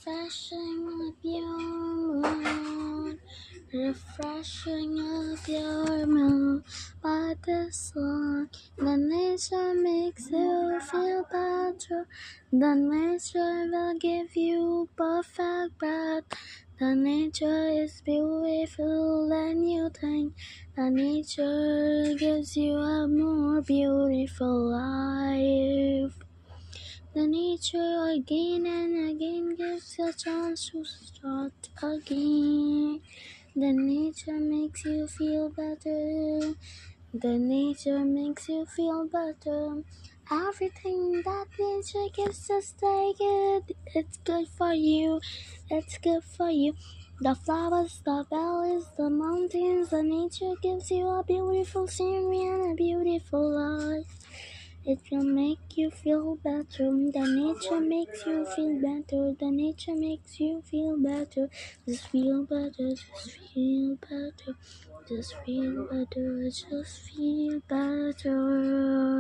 refreshing up your mood, refreshing up your mood. By the sun, the nature makes you feel better. The nature will give you perfect breath. The nature is beautiful than you think. The nature gives you a more beautiful life. The nature again and again gives you a chance to start again. The nature makes you feel better. The nature makes you feel better. Everything that nature gives us, take it. It's good for you. It's good for you. The flowers, the valleys, the mountains, the nature gives you a beautiful scenery and a beautiful life. It will make you feel better. The nature makes you feel better. The nature makes you feel better. Just feel better. Just feel better. Just feel better. Just feel better.